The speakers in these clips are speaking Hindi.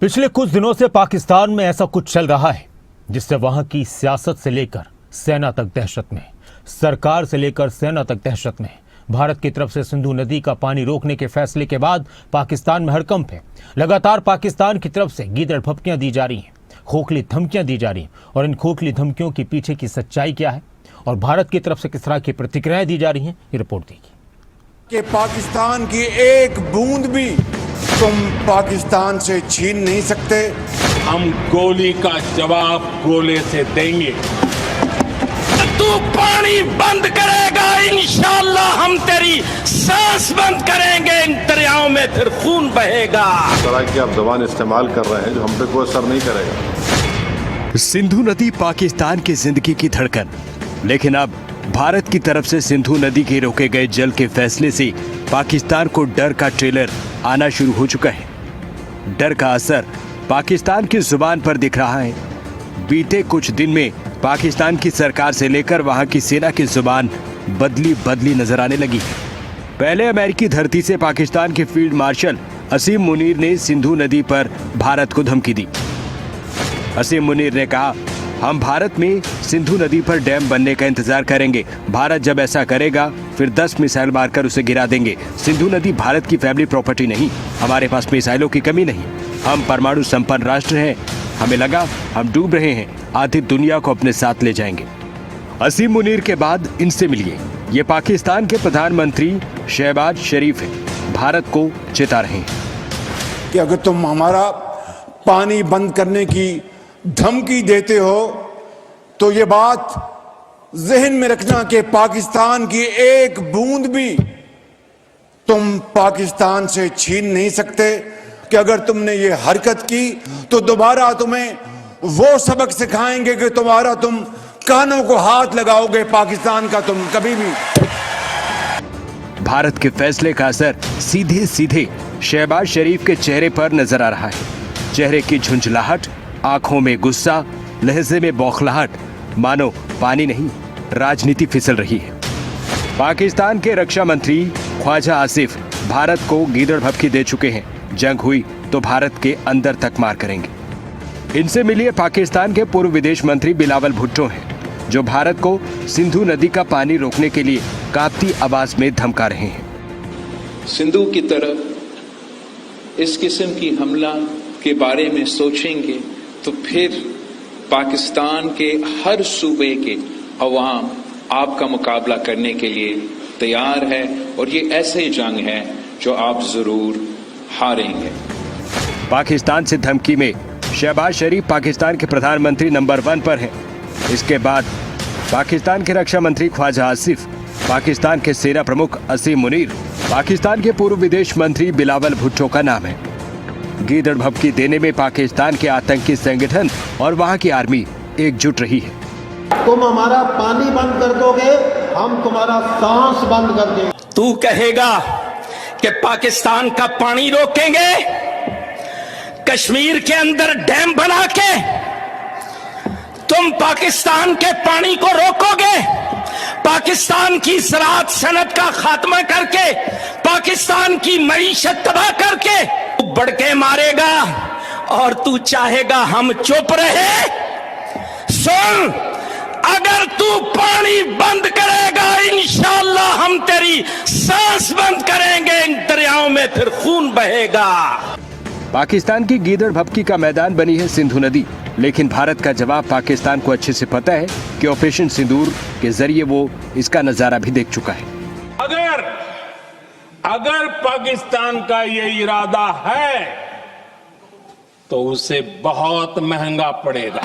पिछले कुछ दिनों से पाकिस्तान में ऐसा कुछ चल रहा है जिससे वहां की सियासत से लेकर सेना तक दहशत में, सरकार से लेकर सेना तक दहशत में। भारत की तरफ से सिंधु नदी का पानी रोकने के फैसले के बाद पाकिस्तान में हड़कंप है। लगातार पाकिस्तान की तरफ से गीदड़ फपकियां दी जा रही हैं, खोखली धमकियां दी जा रही हैं, और इन खोखली धमकियों के पीछे की सच्चाई क्या है और भारत की तरफ से किस तरह की प्रतिक्रियाएं दी जा रही हैं, ये रिपोर्ट देखिए। कि पाकिस्तान की एक बूंद भी तुम पाकिस्तान से छीन नहीं सकते। हम गोली का जवाब गोले से देंगे। तू पानी बंद करेगा, इंशाअल्लाह हम तेरी सांस बंद करेंगे, इन दरियाओं में फिर खून बहेगा। इस तरह की आप जबान इस्तेमाल कर रहे हैं जो हम पे कोई असर नहीं करेगा। सिंधु नदी पाकिस्तान की जिंदगी की धड़कन, लेकिन अब भारत की तरफ से सिंधु नदी के रोके गए जल के फैसले से पाकिस्तान को डर का ट्रेलर आना शुरू हो चुका है। डर का असर पाकिस्तान की जुबान पर दिख रहा है। बीते कुछ दिन में पाकिस्तान की सरकार से लेकर वहां की सेना की जुबान बदली नजर आने लगी है। पहले अमेरिकी धरती से पाकिस्तान के फील्ड मार्शल असीम मुनीर ने सिंधु नदी पर भारत को धमकी दी। असीम मुनीर ने कहा, हम भारत में सिंधु नदी पर डैम बनने का इंतजार करेंगे। भारत जब ऐसा करेगा फिर 10 मिसाइल मारकर उसे गिरा देंगे। सिंधु नदी भारत की फैमिली प्रॉपर्टी नहीं, हमारे पास मिसाइलों की कमी नहीं, हम परमाणु संपन्न राष्ट्र हैं। हमें लगा हम डूब रहे हैं, आधी दुनिया को अपने साथ ले जाएंगे। असीम मुनीर के बाद इनसे मिलिए, ये पाकिस्तान के प्रधानमंत्री शहबाज शरीफ हैं, भारत को चेता रहे हैं कि अगर तुम हमारा पानी बंद करने की धमकी देते हो तो ये बात जहन में रखना कि पाकिस्तान की एक बूंद भी तुम पाकिस्तान से छीन नहीं सकते। कि अगर तुमने ये हरकत की तो दोबारा तुम्हें वो सबक सिखाएंगे कि तुम कानों को हाथ लगाओगे पाकिस्तान का तुम कभी भी। भारत के फैसले का असर सीधे सीधे शहबाज शरीफ के चेहरे पर नजर आ रहा है। चेहरे की झुंझलाहट, आंखों में गुस्सा, लहजे में बौखलाहट, मानो पानी नहीं राजनीति फिसल रही है। पाकिस्तान के रक्षा मंत्री ख्वाजा आसिफ भारत को गीदड़ भभकी दे चुके हैं। जंग हुई तो भारत के अंदर तक मार करेंगे। इनसे मिलिए पाकिस्तान के पूर्व विदेश मंत्री बिलावल भुट्टो हैं, जो भारत को सिंधु नदी का पानी रोकने के लिए कांपती आवाज में धमका रहे हैं। सिंधु की तरफ इस किस्म की हमला के बारे में सोचेंगे तो फिर पाकिस्तान के हर सूबे के अवाम आपका मुकाबला करने के लिए तैयार है, और ये ऐसे जंग है जो आप जरूर हारेंगे। पाकिस्तान से धमकी में शहबाज शरीफ पाकिस्तान के प्रधानमंत्री नंबर 1 पर हैं। इसके बाद पाकिस्तान के रक्षा मंत्री ख्वाजा आसिफ, पाकिस्तान के सेना प्रमुख असीम मुनीर, पाकिस्तान के पूर्व विदेश मंत्री बिलावल भुट्टो का नाम है। गीदड़ भभकी देने में पाकिस्तान के आतंकी संगठन और वहां की आर्मी एकजुट रही है। तुम हमारा पानी बंद कर दोगे, हम तुम्हारा सांस बंद कर देंगे। तू कहेगा कि पाकिस्तान का पानी रोकेंगे, कश्मीर के अंदर डैम बना के तुम पाकिस्तान के पानी को रोकोगे, पाकिस्तान की ज़राअत सनत का खात्मा करके, पाकिस्तान की मईशत तबाह करके तू बढ़ के मारेगा और तू चाहेगा हम चुप रहे। सुन, अगर तू पानी बंद करेगा, इंशाअल्लाह हम तेरी सांस बंद करेंगे, इन दरियाओं में फिर खून बहेगा। पाकिस्तान की गीदड़ भभकी का मैदान बनी है सिंधु नदी, लेकिन भारत का जवाब पाकिस्तान को अच्छे से पता है कि ऑपरेशन सिंदूर के जरिए वो इसका नजारा भी देख चुका है। अगर पाकिस्तान का ये इरादा है तो उसे बहुत महंगा पड़ेगा।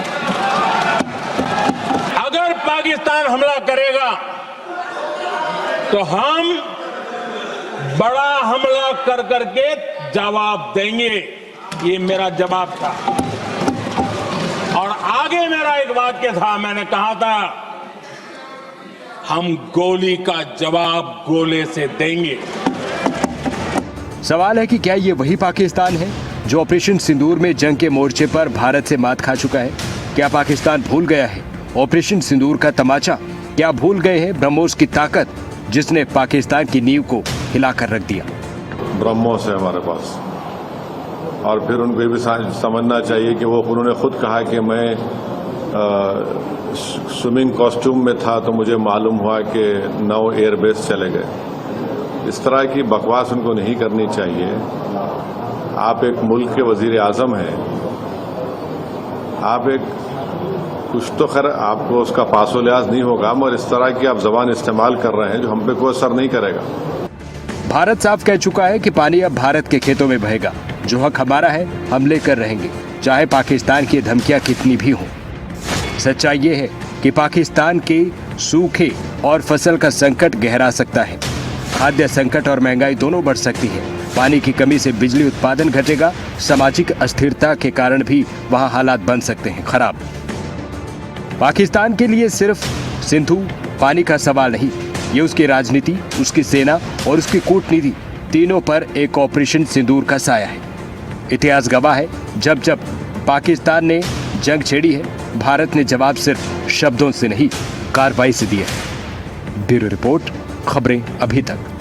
अगर पाकिस्तान हमला करेगा तो हम बड़ा हमला कर करके जवाब देंगे। ये मेरा जवाब था। और आगे मेरा एक वाक्य था, मैंने कहा था हम गोली का जवाब गोले से देंगे। सवाल है कि क्या ये वही पाकिस्तान है जो ऑपरेशन सिंदूर में जंग के मोर्चे पर भारत से मात खा चुका है? क्या पाकिस्तान भूल गया है ऑपरेशन सिंदूर का तमाचा? क्या भूल गए हैं ब्रह्मोस की ताकत जिसने पाकिस्तान की नींव को हिलाकर रख दिया? ब्रह्मोस है हमारे पास, और फिर उनको ये भी समझना चाहिए कि वो उन्होंने खुद कहा कि मैं स्विमिंग कॉस्ट्यूम में था तो मुझे मालूम हुआ कि 9 एयरबेस चले गए। इस तरह की बकवास उनको नहीं करनी चाहिए। आप एक मुल्क के वजीर आज़म हैं, आप एक कुछ तो खैर आपको उसका पासो लिहाज नहीं होगा, मगर इस तरह की आप जबान इस्तेमाल कर रहे हैं जो हम पे कोई असर नहीं करेगा। भारत साफ कह चुका है कि पानी अब भारत के खेतों में बहेगा। जो हक हमारा है हम लेकर रहेंगे, चाहे पाकिस्तान की धमकियां कितनी भी हों। सच्चाई ये है कि पाकिस्तान के सूखे और फसल का संकट गहरा सकता है। खाद्य संकट और महंगाई दोनों बढ़ सकती है। पानी की कमी से बिजली उत्पादन घटेगा। सामाजिक अस्थिरता के कारण भी वहां हालात बन सकते हैं खराब। पाकिस्तान के लिए सिर्फ सिंधु पानी का सवाल नहीं, ये उसकी राजनीति, उसकी सेना और उसकी कूटनीति तीनों पर एक ऑपरेशन सिंदूर का साया है। इतिहास गवाह है, जब जब पाकिस्तान ने जंग छेड़ी है, भारत ने जवाब सिर्फ शब्दों से नहीं, कार्रवाई से दिया है। ब्यूरो रिपोर्ट, खबरें अभी तक।